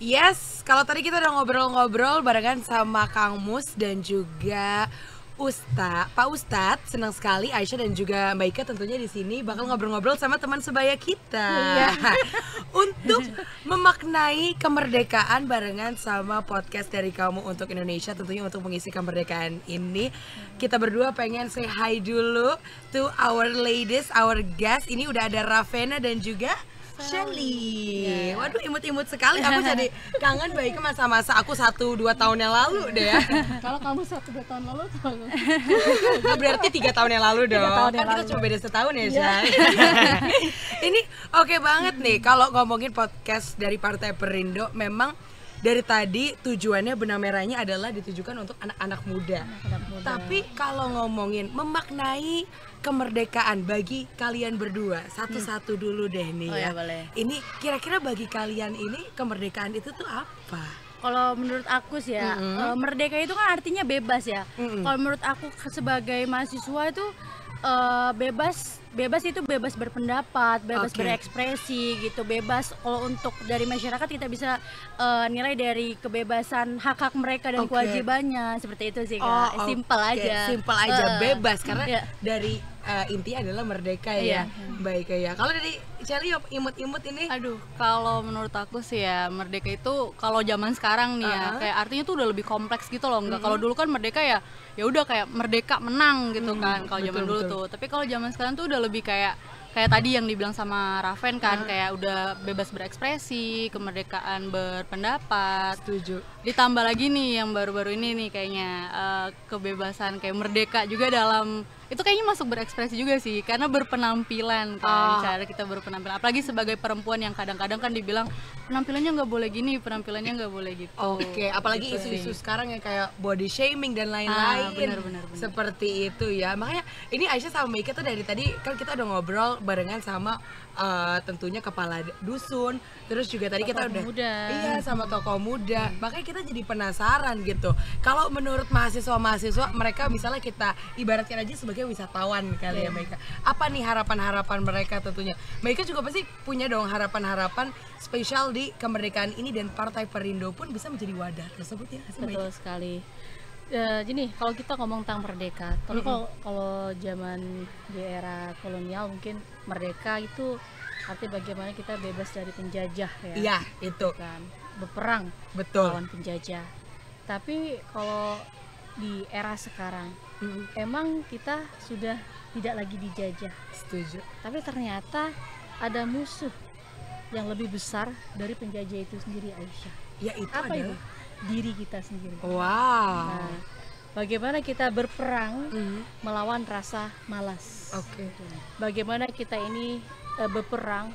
Yes, kalau tadi kita udah ngobrol-ngobrol barengan sama Kang Mus dan juga Pak Ustadz, senang sekali Aisyah dan juga Mbak Ika tentunya di sini bakal ngobrol-ngobrol sama teman sebaya kita. Untuk memaknai kemerdekaan barengan sama podcast dari Kamu untuk Indonesia, tentunya untuk mengisi kemerdekaan ini kita berdua pengen say hi dulu to our ladies, our guest. Ini udah ada Raffena dan juga Shelly. Waduh, imut-imut sekali. Aku jadi kangen baik masa-masa aku 1-2 tahun yang lalu deh ya. Kalau kamu 1-2 tahun lalu Berarti 3 tahun yang lalu dong. Kan kita cuma beda setahun ya, Shay. Ini oke banget nih kalau ngomongin podcast dari Partai Perindo. Memang dari tadi tujuannya benang merahnya adalah ditujukan untuk anak-anak muda. Tapi kalau ngomongin memaknai kemerdekaan bagi kalian berdua, satu-satu dulu deh nih ya. Boleh. Ini kira-kira bagi kalian ini kemerdekaan itu tuh apa? Kalau menurut aku sih ya, merdeka itu kan artinya bebas ya. Kalau menurut aku sebagai mahasiswa itu bebas itu bebas berpendapat, bebas berekspresi gitu, bebas. Kalau untuk dari masyarakat kita bisa nilai dari kebebasan hak-hak mereka dan kewajibannya, seperti itu sih Kak. Simpel aja. Simpel aja, bebas karena dari inti adalah merdeka ya. Baik ya. Kalau dari Shelly imut-imut ini? Aduh, kalau menurut aku sih ya merdeka itu kalau zaman sekarang nih ya kayak artinya tuh udah lebih kompleks gitu loh. Enggak kalau dulu kan merdeka ya udah kayak merdeka menang gitu kan kalau zaman dulu tuh. Tapi kalau zaman sekarang tuh udah lebih kayak tadi yang dibilang sama Raffen kan, kayak udah bebas berekspresi, kemerdekaan berpendapat. Setuju. Ditambah lagi nih yang baru-baru ini nih kayaknya kebebasan kayak merdeka juga dalam itu kayaknya masuk berekspresi juga sih, karena berpenampilan kan, cara kita berpenampilan. Apalagi sebagai perempuan yang kadang-kadang kan dibilang penampilannya nggak boleh gini, penampilannya nggak boleh gitu. Apalagi isu-isu sekarang yang kayak body shaming dan lain-lain. Benar. Seperti itu ya. Makanya ini Aisyah sama Mika tuh dari tadi kan kita udah ngobrol barengan sama tentunya kepala dusun, terus juga tadi kita udah sama tokoh muda. Makanya kita jadi penasaran gitu. Kalau menurut mahasiswa mereka misalnya kita ibaratkan aja sebagai wisatawan kali ya Mika. Apa nih harapan-harapan mereka tentunya? Mika juga pasti punya dong harapan-harapan spesial di kemerdekaan ini dan Partai Perindo pun bisa menjadi wadah tersebut ya. Betul sekali. Gini, kalau kita ngomong tentang merdeka, tapi kalau zaman di era kolonial mungkin merdeka itu arti bagaimana kita bebas dari penjajah ya. Iya, itu kan berperang lawan penjajah. Tapi kalau di era sekarang emang kita sudah tidak lagi dijajah. Setuju. Tapi ternyata ada musuh yang lebih besar dari penjajah itu sendiri, Aisyah. Ya itu apa adalah itu? Diri kita sendiri. Wow. Nah, bagaimana kita berperang melawan rasa malas. Bagaimana kita ini berperang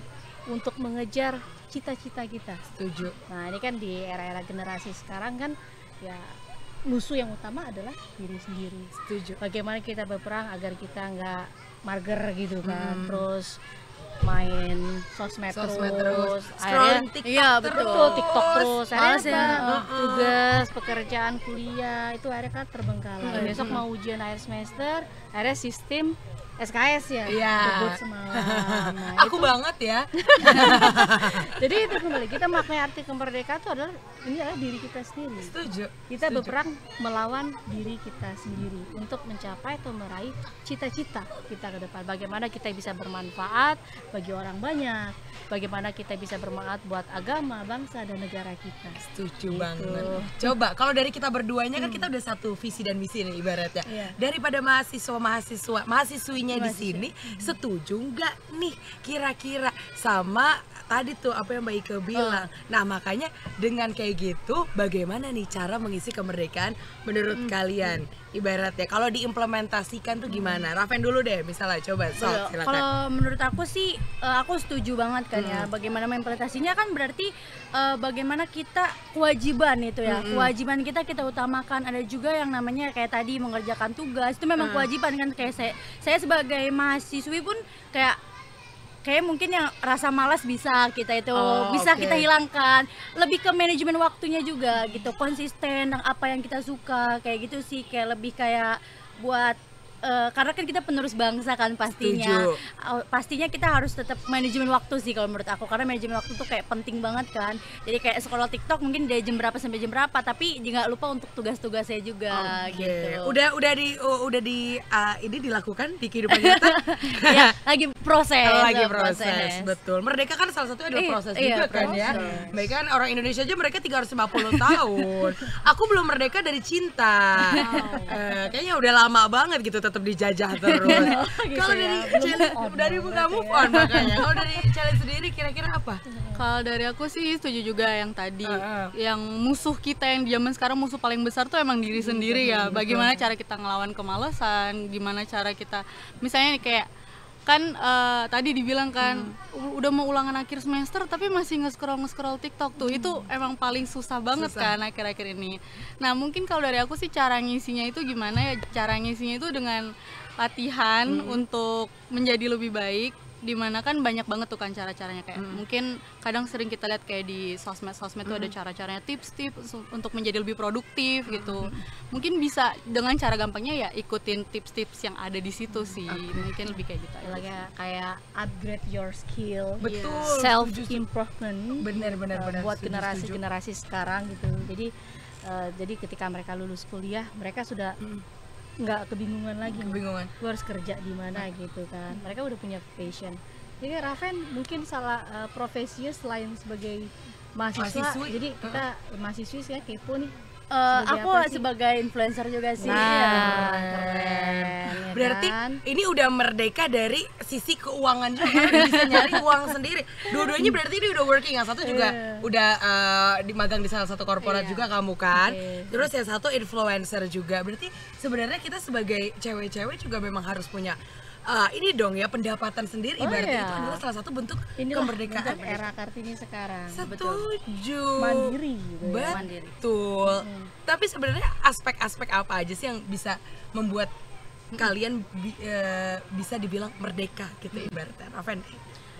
untuk mengejar cita-cita kita. Setuju. Nah, ini kan di era-era generasi sekarang kan ya musuh yang utama adalah diri sendiri. Setuju. Bagaimana kita berperang agar kita nggak mager gitu kan, terus main sosmed terus, scrolling TikTok TikTok terus, akhirnya tugas, pekerjaan, kuliah itu akhirnya kan terbengkalai. Besok mau ujian akhir semester, akhirnya sistem SKS ya, debut semalam. Nah, aku banget ya. Jadi itu kembali kita maknai arti kemerdekaan itu adalah ini adalah diri kita sendiri. Setuju. Kita berperang melawan diri kita sendiri untuk mencapai atau meraih cita-cita kita ke depan. Bagaimana kita bisa bermanfaat bagi orang banyak, bagaimana kita bisa bermanfaat buat agama, bangsa dan negara kita. Setuju banget. Coba kalau dari kita berduanya kan kita udah satu visi dan misi nih ibaratnya. Daripada mahasiswinya di sini, setuju nggak nih kira-kira sama tadi tuh apa yang Mbak Ike bilang? Nah makanya dengan kayak gitu, bagaimana nih cara mengisi kemerdekaan menurut kalian? Ibaratnya kalau diimplementasikan tuh gimana? Raffen dulu deh, misalnya coba silakan. Kalau menurut aku sih, aku setuju banget kan ya. Bagaimana mengimplementasinya kan berarti bagaimana kita kewajiban itu ya. Kewajiban kita utamakan. Ada juga yang namanya kayak tadi mengerjakan tugas, itu memang kewajiban kan. Kayak saya sebagai mahasiswi pun kayak mungkin yang rasa malas bisa kita kita hilangkan, lebih ke manajemen waktunya juga gitu, konsisten dengan apa yang kita suka kayak gitu sih, kayak lebih kayak buat karena kan kita penerus bangsa kan pastinya. Pastinya kita harus tetap manajemen waktu sih kalau menurut aku, karena manajemen waktu tuh kayak penting banget kan. Jadi kayak scroll TikTok mungkin dari jam berapa sampai jam berapa, tapi jangan lupa untuk tugas-tugasnya juga gitu. Udah ini dilakukan di kehidupan nyata. Ya, lagi proses. Lagi proses. Betul. Merdeka kan salah satunya adalah proses juga kan ya. Baik kan orang Indonesia aja mereka 350 tahun. Aku belum merdeka dari cinta. Kayaknya udah lama banget gitu tetap dijajah terus. Kalau dari kamu on makanya. Kalau dari challenge sendiri kira-kira apa? Kalau dari aku sih setuju juga yang tadi, yang musuh kita yang di zaman sekarang musuh paling besar tuh emang diri sendiri ya. Bagaimana cara kita ngelawan kemalasan, gimana cara kita, misalnya nih kayak kan tadi dibilang kan udah mau ulangan akhir semester tapi masih nge-scroll TikTok tuh, itu emang paling susah banget kan akhir-akhir ini. Nah mungkin kalau dari aku sih cara ngisinya itu gimana ya, cara ngisinya itu dengan latihan untuk menjadi lebih baik, dimana kan banyak banget tuh kan cara-caranya kayak mungkin kadang sering kita lihat kayak di sosmed tuh ada cara-caranya, tips-tips untuk menjadi lebih produktif gitu. Mungkin bisa dengan cara gampangnya ya ikutin tips-tips yang ada di situ sih. Mungkin lebih kayak gitu aja. Kayak upgrade your skill, Betul. self improvement. Bener. Buat generasi sekarang gitu. Jadi ketika mereka lulus kuliah, mereka sudah nggak kebingungan lagi. Gue harus kerja di mana gitu kan. Mereka udah punya passion. Jadi Raven mungkin salah profesinya selain sebagai mahasiswa. Jadi kita mahasiswi ya kepo nih. Aku sebagai influencer juga sih. Keren. Berarti ini udah merdeka dari sisi keuangan juga, bisa nyari uang sendiri. Dua-duanya berarti ini udah working. Yang satu juga udah dimagang di salah satu korporat juga kamu kan. Terus yang satu influencer juga. Berarti sebenarnya kita sebagai cewek-cewek juga memang harus punya ini dong ya, pendapatan sendiri. Ibaratnya itu adalah salah satu bentuk kemerdekaan era Kartini sekarang. Setuju. Mandiri gitu ya. Betul. Tapi sebenarnya aspek-aspek apa aja sih yang bisa membuat kalian bisa dibilang merdeka gitu ibaratnya, Raven?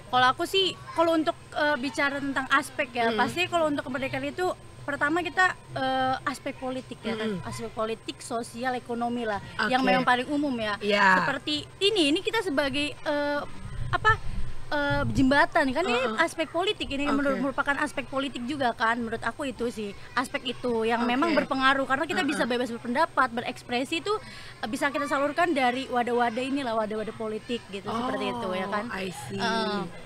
Kalau aku sih, kalau untuk bicara tentang aspek ya, pasti kalau untuk kemerdekaan itu pertama kita aspek politik ya kan, aspek politik, sosial, ekonomi lah, yang memang paling umum ya. Seperti ini kita sebagai jembatan kan, ini aspek politik, ini merupakan aspek politik juga kan, menurut aku itu sih aspek itu yang memang berpengaruh, karena kita bisa bebas berpendapat, berekspresi itu bisa kita salurkan dari wadah-wadah inilah, wadah-wadah politik gitu, seperti itu ya kan.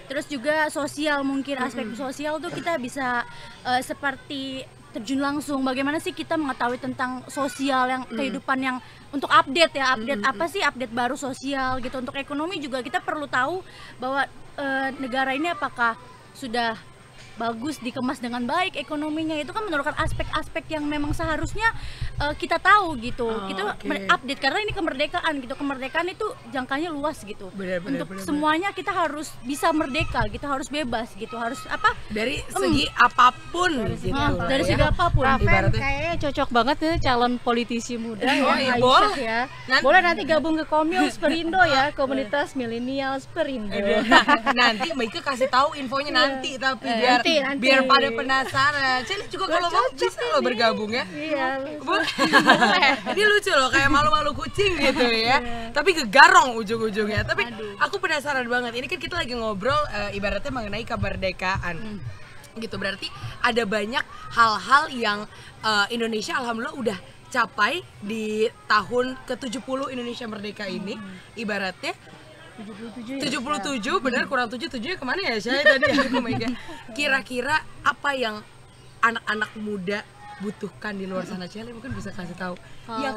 Terus juga sosial, mungkin aspek sosial tuh kita bisa seperti terjun langsung, bagaimana sih kita mengetahui tentang sosial yang kehidupan yang untuk update ya, update apa sih, update baru sosial gitu. Untuk ekonomi juga kita perlu tahu bahwa negara ini apakah sudah bagus dikemas dengan baik ekonominya, itu kan merupakan aspek-aspek yang memang seharusnya kita tahu gitu. Kita update karena ini kemerdekaan gitu. Kemerdekaan itu jangkanya luas gitu. Untuk semuanya kita harus bisa merdeka, kita harus bebas gitu. Harus apa? Dari segi apapun gitu. Dari segi apapun. Raven kayaknya cocok banget nih calon politisi muda ya, boleh ya. Boleh nanti gabung ke Komils Perindo ya, komunitas milenials Perindo. Nanti Mbak Ike kasih tahu infonya nanti, tapi biar pada penasaran. Celi juga kalau mau bisa lo bergabung ya. Ini lucu loh, kayak malu-malu kucing gitu ya. Tapi gegarong ujung-ujungnya. Tapi aku penasaran banget. Ini kan kita lagi ngobrol ibaratnya mengenai kemerdekaan. Gitu, berarti ada banyak hal-hal yang Indonesia alhamdulillah udah capai di tahun ke-70 Indonesia merdeka ini. Ibaratnya 77 benar, kurang 7 kemana ya saya tadi ya. Kira-kira apa yang anak-anak muda butuhkan di luar sana, Celi mungkin bisa kasih tahu. Ya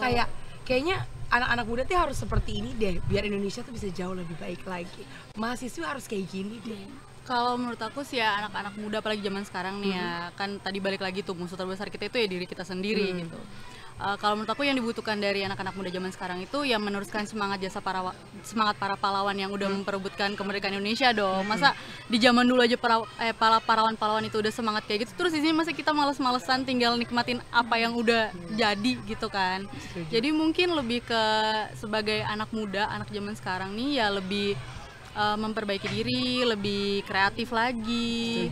kayaknya anak-anak muda tuh harus seperti ini deh, biar Indonesia tuh bisa jauh lebih baik lagi. Mahasiswa harus kayak gini deh. Kalau menurut aku sih ya anak-anak muda apalagi zaman sekarang nih ya, kan tadi balik lagi tuh musuh terbesar kita itu ya diri kita sendiri gitu. Kalau menurut aku yang dibutuhkan dari anak-anak muda zaman sekarang itu yang meneruskan semangat para pahlawan yang udah memperebutkan kemerdekaan Indonesia dong. Masa di zaman dulu aja para pahlawan itu udah semangat kayak gitu, terus di sini masa kita males-malesan tinggal nikmatin apa yang udah jadi gitu kan. Jadi mungkin lebih ke sebagai anak muda, anak zaman sekarang nih ya lebih memperbaiki diri, lebih kreatif lagi,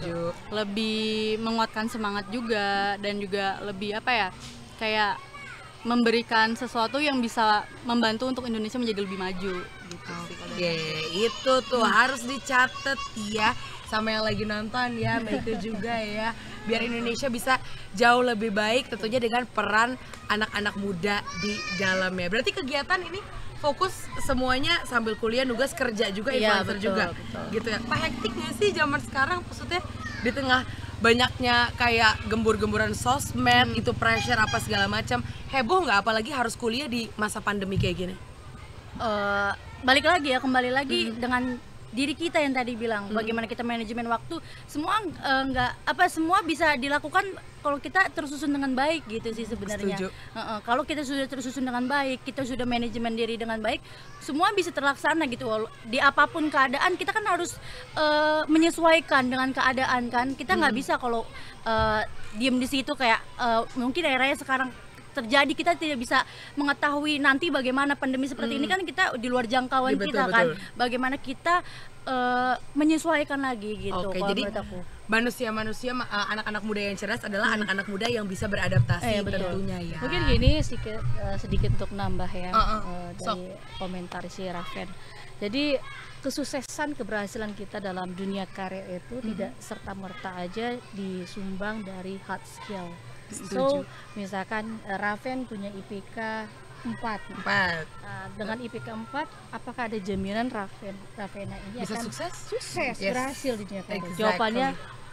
lebih menguatkan semangat juga, dan juga lebih apa ya, kayak memberikan sesuatu yang bisa membantu untuk Indonesia menjadi lebih maju gitu sih kalau dari Oke, itu tuh harus dicatat ya sama yang lagi nonton ya, Mbak Ike juga ya. Biar Indonesia bisa jauh lebih baik tentunya dengan peran anak-anak muda di dalamnya. Berarti kegiatan ini fokus semuanya sambil kuliah, nugas kerja juga, Iya, influencer betul, juga. betul. Gitu ya. Pak, hektik nggak sih zaman sekarang, maksudnya di tengah banyaknya kayak gembur-gemburan sosmed, itu pressure apa segala macam, heboh nggak apalagi harus kuliah di masa pandemi kayak gini? Balik lagi ya, kembali lagi dengan diri kita yang tadi bilang bagaimana kita manajemen waktu, semua semua bisa dilakukan kalau kita tersusun dengan baik gitu sih sebenarnya. Setuju. Kalau kita sudah tersusun dengan baik, kita sudah manajemen diri dengan baik, semua bisa terlaksana gitu. Di apapun keadaan kita kan harus menyesuaikan dengan keadaan kan. Kita nggak bisa kalau diem di situ kayak mungkin era sekarang terjadi, kita tidak bisa mengetahui nanti bagaimana pandemi seperti ini kan, kita di luar jangkauan Betul, kita kan. betul. Bagaimana kita menyesuaikan lagi gitu. Oke, kalau jadi menurut aku. manusia-manusia anak-anak muda yang cerdas adalah anak-anak muda yang bisa beradaptasi betul. tentunya ya. Mungkin gini sedikit untuk nambah ya Sok. dari komentar si Raven. Jadi kesuksesan keberhasilan kita dalam dunia karir itu tidak serta-merta aja disumbang dari hard skill. So, misalkan Raven punya IPK 4. Empat. Dengan IPK 4, apakah ada jaminan Ravena ini Bisa akan sukses? sukses, Yes. berhasil di dunia karir? Exactly. Jawabannya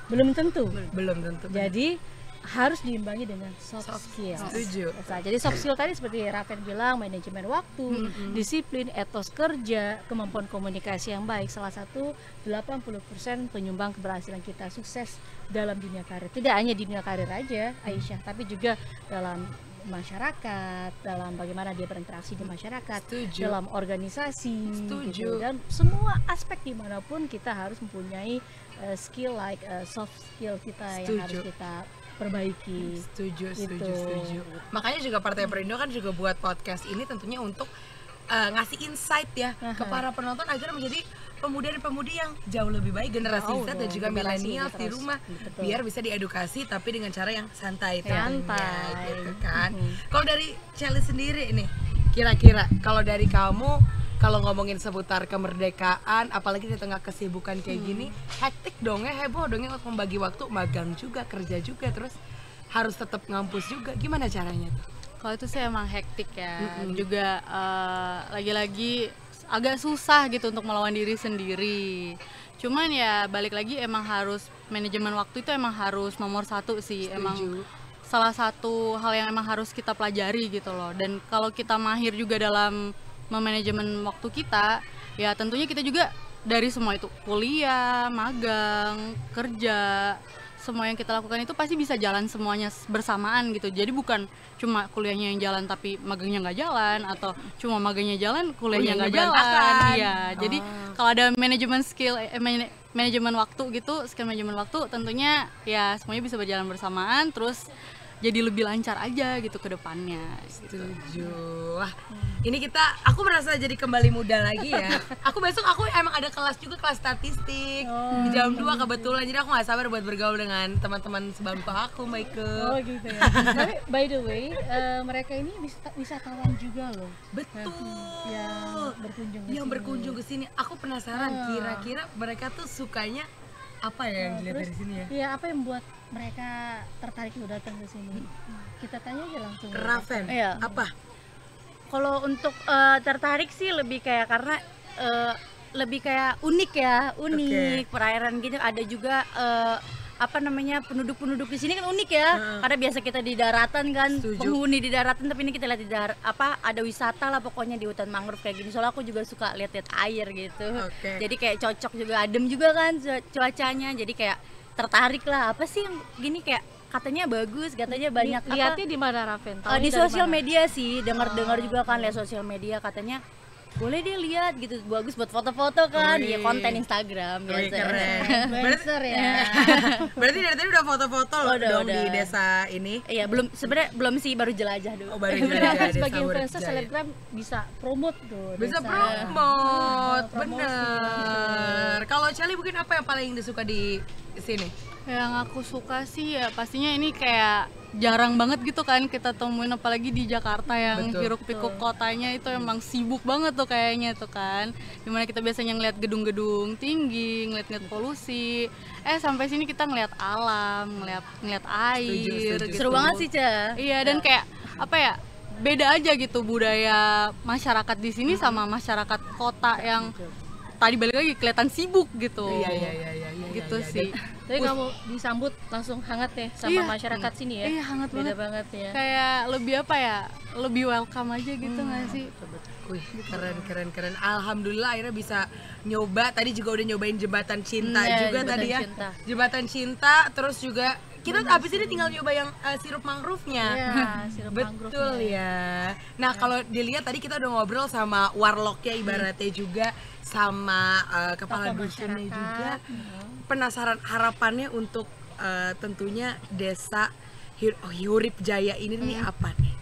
belum tentu. Belum tentu. Jadi harus diimbangi dengan soft skill. Setuju. Nah, jadi soft skill tadi seperti Raven bilang, manajemen waktu, disiplin, etos kerja, kemampuan komunikasi yang baik, salah satu 80% penyumbang keberhasilan kita sukses dalam dunia karir. Tidak hanya di dunia karir aja, Aisyah, tapi juga dalam masyarakat, dalam bagaimana dia berinteraksi di masyarakat, Setuju. dalam organisasi, Setuju. gitu. Dan semua aspek dimanapun kita harus mempunyai skill like soft skill kita yang harus Setuju. kita perbaiki. Setuju, setuju, Gitu. setuju. Makanya juga Partai Perindo kan juga buat podcast ini tentunya untuk ngasih insight ya ke para penonton agar menjadi pemuda dan pemudi yang jauh lebih baik, generasi Jauh Z dan dong, juga generasi milenial di terus. rumah, Betul. biar bisa diedukasi tapi dengan cara yang santai tentunya, Santai. gitu kan. Kalau dari Celi sendiri nih, kira-kira kalau dari kamu, kalau ngomongin seputar kemerdekaan, apalagi di tengah kesibukan kayak gini, hektik dong ya, heboh dong ya untuk membagi waktu, magang juga, kerja juga, terus harus tetap ngampus juga, gimana caranya tuh? Kalau itu sih emang hektik ya, juga lagi-lagi agak susah gitu untuk melawan diri sendiri. Cuman ya balik lagi emang harus manajemen waktu itu emang harus nomor satu sih. Emang salah satu hal yang emang harus kita pelajari gitu loh. Dan kalau kita mahir juga dalam memanajemen waktu kita, ya tentunya kita juga dari semua itu kuliah, magang, kerja, semua yang kita lakukan itu pasti bisa jalan semuanya bersamaan gitu. Jadi bukan cuma kuliahnya yang jalan tapi magangnya nggak jalan, atau cuma magangnya jalan kuliahnya nggak jalan. Iya. Jadi kalau ada manajemen skill, manajemen waktu gitu, skill manajemen waktu, tentunya ya semuanya bisa berjalan bersamaan, terus jadi lebih lancar aja gitu ke depannya. Setuju. Wah, ini aku merasa jadi kembali muda lagi ya. Aku emang ada kelas juga, kelas statistik di jam 2 kebetulan. Jadi aku nggak sabar buat bergaul dengan teman-teman sebangku aku, Mbak Ike. Oh gitu ya. Tapi by the way, mereka ini wisatawan juga loh. Betul. Yang berkunjung ke Yang sini. berkunjung ke sini. Aku penasaran kira-kira mereka tuh sukanya apa ya yang dilihat dari sini ya? Iya, apa yang membuat mereka tertarik untuk datang ke sini? Kita tanya aja langsung. Raven, Iya. apa? Kalau untuk tertarik sih lebih kayak karena lebih kayak unik ya, unik perairan gitu. Ada juga penduduk-penduduk di sini kan unik ya. Karena biasa kita di daratan kan, Setuju. penghuni di daratan, tapi ini kita lihat di ada wisata lah pokoknya di hutan mangrove kayak gini. Soalnya aku juga suka lihat-lihat air gitu. Oke. Jadi kayak cocok juga, adem juga kan cuacanya. Jadi kayak tertarik lah, apa sih yang gini, kayak katanya bagus, katanya banyak Lihatnya di mana, Raven? Tahunya di dari sosial mana? media sih, dengar juga kan, lihat sosial media katanya boleh deh lihat gitu, bagus buat foto-foto kan. Wih. Ya konten Instagram Wih, biasa. keren. Influencer ya. Berarti dari tadi udah foto-foto loh Udah, dong udah. di desa ini. Iya, sebenarnya belum sih, baru jelajah dulu. Oh, baru Sebenarnya juga kan sebagai desa influencer Urjaya. selebgram bisa promote tuh. Bisa desa. promote, promosi. bener. Kalau Celi mungkin apa yang paling disuka di sini? Yang aku suka sih ya pastinya ini kayak jarang banget gitu kan kita temuin, apalagi di Jakarta yang hiruk-pikuk kotanya itu emang sibuk banget tuh kayaknya tuh kan, dimana kita biasanya ngeliat gedung-gedung tinggi, ngeliat polusi, sampai sini kita ngeliat alam, ngeliat air. Setuju. Seru banget sih, Ca. Iya, dan kayak apa ya, beda aja gitu budaya masyarakat di sini sama masyarakat kota yang tadi balik lagi kelihatan sibuk gitu. Iya, gitu iya. sih. Tapi kamu disambut langsung hangat ya sama masyarakat sini ya? Iya, hangat Beda banget. ya. Kayak lebih apa ya, lebih welcome aja gitu nggak sih? Wih, keren. Alhamdulillah akhirnya bisa nyoba. Tadi juga udah nyobain jembatan cinta juga jembatan tadi ya. cinta. Jembatan cinta, terus juga kita abis ini tinggal nyoba yang sirup mangrove-nya. Iya, sirup mangrove. Betul ya. Nah, kalau dilihat tadi kita udah ngobrol sama warlocknya ibaratnya juga, sama kepala Tokoh dusunnya masyarakat. juga. Penasaran harapannya untuk tentunya desa Hurip Jaya ini nih apa nih?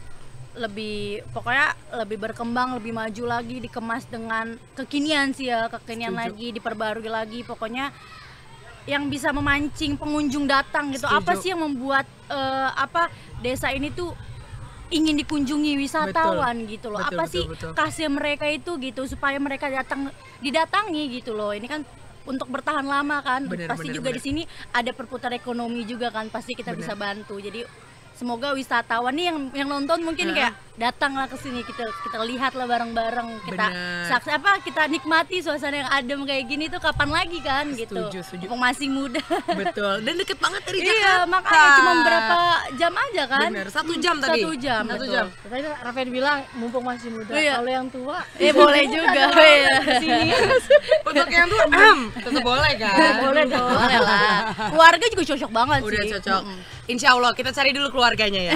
Pokoknya lebih berkembang, lebih maju lagi, dikemas dengan kekinian sih ya, kekinian Setuju. lagi, diperbarui lagi, pokoknya yang bisa memancing pengunjung datang gitu. Setuju. Apa sih yang membuat desa ini tuh ingin dikunjungi wisatawan gitu loh. Betul, Apa betul, sih betul. khasnya mereka itu gitu supaya mereka didatangi gitu loh. Ini kan untuk bertahan lama kan. Pasti juga di sini ada perputaran ekonomi juga kan. Pasti kita bisa bantu. Jadi semoga wisatawan nih yang nonton mungkin kayak datanglah ke sini, kita lihatlah bareng-bareng, kita nikmati suasana yang adem kayak gini tuh kapan lagi kan gitu. Setuju. Mumpung masih muda. Betul. Dan deket banget dari Jakarta. Iya, makanya cuma berapa jam aja kan? Bener, 1 jam tadi. 1 jam. 1 betul. jam. Tadi Rafael bilang mumpung masih muda, Iya. kalau yang tua Boleh juga. Iya. Untuk yang tuh tetap boleh kan? boleh dong. Boleh lah. Keluarga juga cocok banget Udah sih. cocok. Insya Allah kita cari dulu keluarganya ya.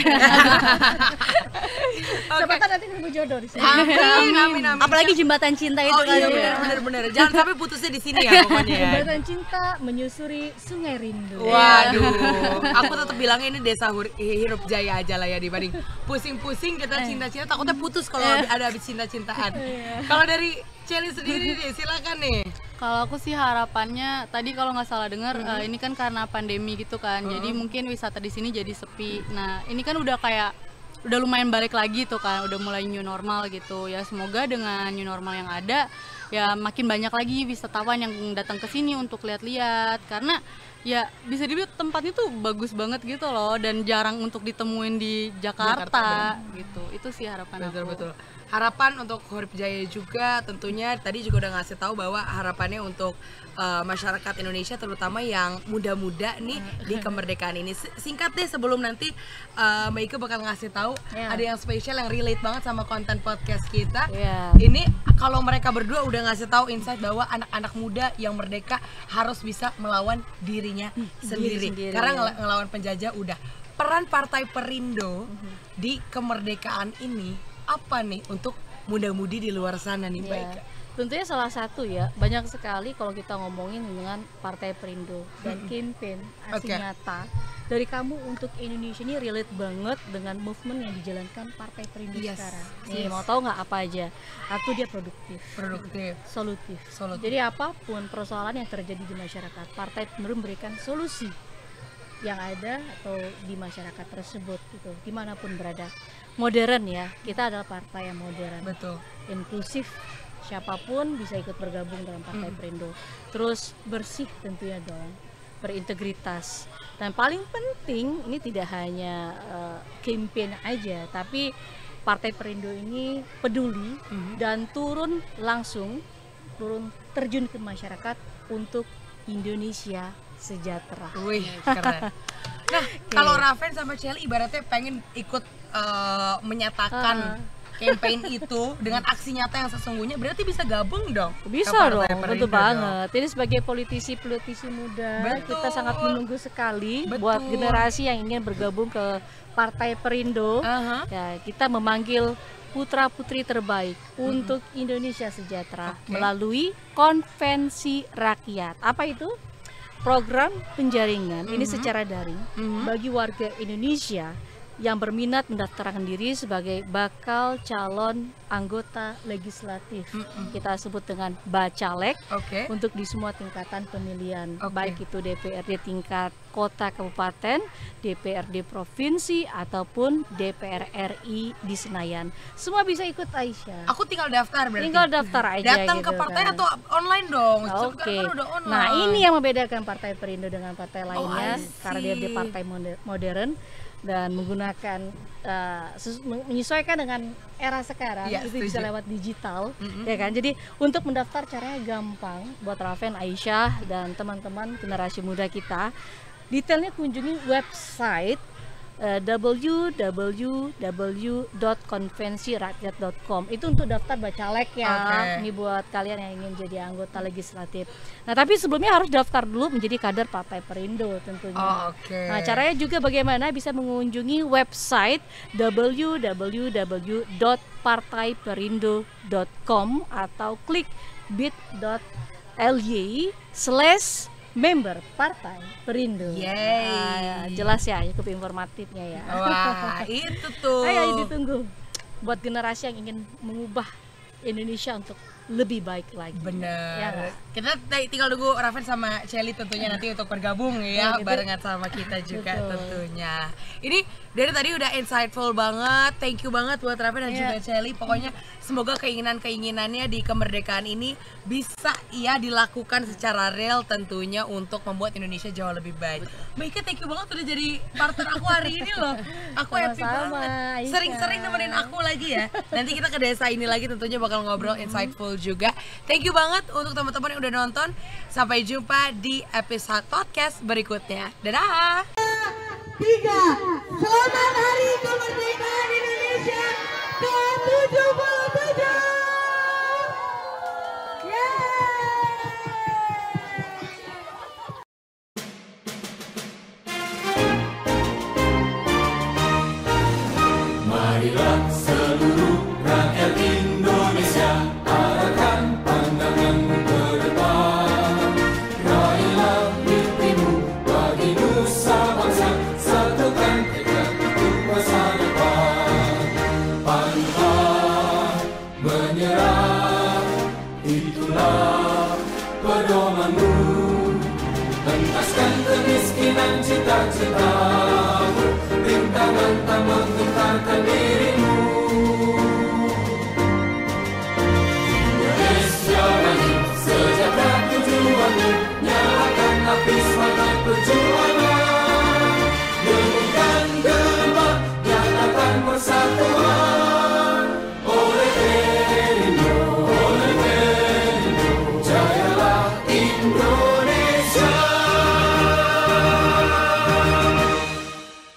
Siapa kan nanti ketemu jodoh di sini. Amin. Apalagi jembatan cinta itu Oh kan. iya, bener. Jangan sampai putusnya di sini ya pokoknya ya. Jembatan cinta menyusuri Sungai Rindu. Waduh, aku tetap bilangnya ini desa Hirup Jaya aja lah ya, dibanding pusing-pusing kita cinta-cinta takutnya putus kalau ada habis cinta-cintaan. Kalau dari Celi sendiri nih, silakan nih. Kalau aku sih harapannya tadi kalau nggak salah dengar ini kan karena pandemi gitu kan, jadi mungkin wisata di sini jadi sepi. Nah ini kan udah lumayan balik lagi tuh kan, udah mulai new normal gitu ya. Semoga dengan new normal yang ada ya makin banyak lagi wisatawan yang datang ke sini untuk lihat-lihat, karena ya bisa dibilang tempatnya tuh bagus banget gitu loh dan jarang untuk ditemuin di Jakarta gitu. Itu sih harapan aku. Betul. Harapan untuk Hurip Jaya juga tentunya tadi juga udah ngasih tahu bahwa harapannya untuk masyarakat Indonesia terutama yang muda-muda nih di kemerdekaan ini. Singkat deh sebelum nanti Mbak Ike bakal ngasih tahu ada yang spesial yang relate banget sama konten podcast kita. Ini kalau mereka berdua udah ngasih tahu insight bahwa anak-anak muda yang merdeka harus bisa melawan dirinya sendiri. Karena ngelawan penjajah udah. Peran Partai Perindo di kemerdekaan ini apa nih untuk muda-mudi di luar sana nih Mbak Ika? Tentunya salah satu ya, banyak sekali kalau kita ngomongin dengan Partai Perindo dan campaign aksi nyata dari kamu untuk Indonesia ini relate banget dengan movement yang dijalankan Partai Perindo sekarang. Nih mau tahu nggak apa aja? Atau dia produktif, solutif. Jadi apapun persoalan yang terjadi di masyarakat, Partai Perindo memberikan solusi yang ada atau di masyarakat tersebut gitu, dimanapun berada. Modern ya, kita adalah partai yang modern, inklusif, siapapun bisa ikut bergabung dalam Partai Perindo. Terus bersih tentunya dong, berintegritas, dan paling penting ini tidak hanya campaign aja, tapi Partai Perindo ini peduli dan turun terjun ke masyarakat untuk Indonesia sejahtera. Wih, keren. Nah, kalau Raven sama Celi ibaratnya pengen ikut menyatakan campaign itu dengan aksi nyata yang sesungguhnya, berarti bisa gabung dong? Bisa dong, tentu banget. Ini sebagai politisi muda, kita sangat menunggu sekali buat generasi yang ingin bergabung ke Partai Perindo. Ya, kita memanggil putra-putri terbaik untuk Indonesia sejahtera melalui konvensi rakyat. Apa itu? Program penjaringan ini secara daring bagi warga Indonesia yang berminat mendaftarkan diri sebagai bakal calon anggota legislatif. Kita sebut dengan bacalek untuk di semua tingkatan pemilihan, baik itu DPRD tingkat kota kabupaten, DPRD provinsi ataupun DPR RI di Senayan. Semua bisa ikut, Aisyah. Aku tinggal daftar berarti. Tinggal daftar aja. Datang gitu ke partai kan. atau online dong? Oke. Kan udah online. Nah, ini yang membedakan Partai Perindo dengan partai lainnya, I see. karena dia di partai modern dan menggunakan menyesuaikan dengan era sekarang. Ya, itu bisa setuju. lewat digital, ya kan. Jadi untuk mendaftar caranya gampang buat Raven, Aisyah dan teman-teman generasi muda kita. Detailnya kunjungi website www.konvensirakyat.com. Itu untuk daftar bacalek ya. Ini buat kalian yang ingin jadi anggota legislatif. Nah, tapi sebelumnya harus daftar dulu menjadi kader Partai Perindo tentunya. Nah, caranya juga bagaimana? Bisa mengunjungi website www.partaiperindo.com atau klik bit.ly/member Partai Perindo. Nah, jelas ya, cukup informatifnya ya. Wah, itu tuh. Ayo ditunggu buat generasi yang ingin mengubah Indonesia untuk lebih baik lagi. Bener. Ya, nggak? Kita tinggal tunggu Raven sama Shelly tentunya nanti untuk bergabung ya, gitu. barengan sama kita juga Betul. tentunya. Ini dari tadi udah insightful banget. Thank you banget buat Raven dan juga Shelly. Pokoknya semoga keinginan-keinginannya di kemerdekaan ini bisa dilakukan secara real tentunya untuk membuat Indonesia jauh lebih baik. Mbak thank you banget udah jadi partner aku hari ini loh. Aku happy Sama-sama, banget. Aisyah. Sering-sering nemenin aku lagi ya. Nanti kita ke desa ini lagi tentunya bakal ngobrol insightful juga. Thank you banget untuk teman-teman yang udah nonton. Sampai jumpa di episode podcast berikutnya. Dadah. 3. Selamat Hari Kemerdekaan Indonesia ke-77. Marilah seluruh rakyat Indonesia arahkan pandanganmu ke depan. Raihlah mimpimu bagi nusa bangsa, satukan tekad untuk masa depan. Pantang menyerah, itulah pedomanmu. Entaskan kemiskinan cita-citamu, rintangan tak menggentarkan diri.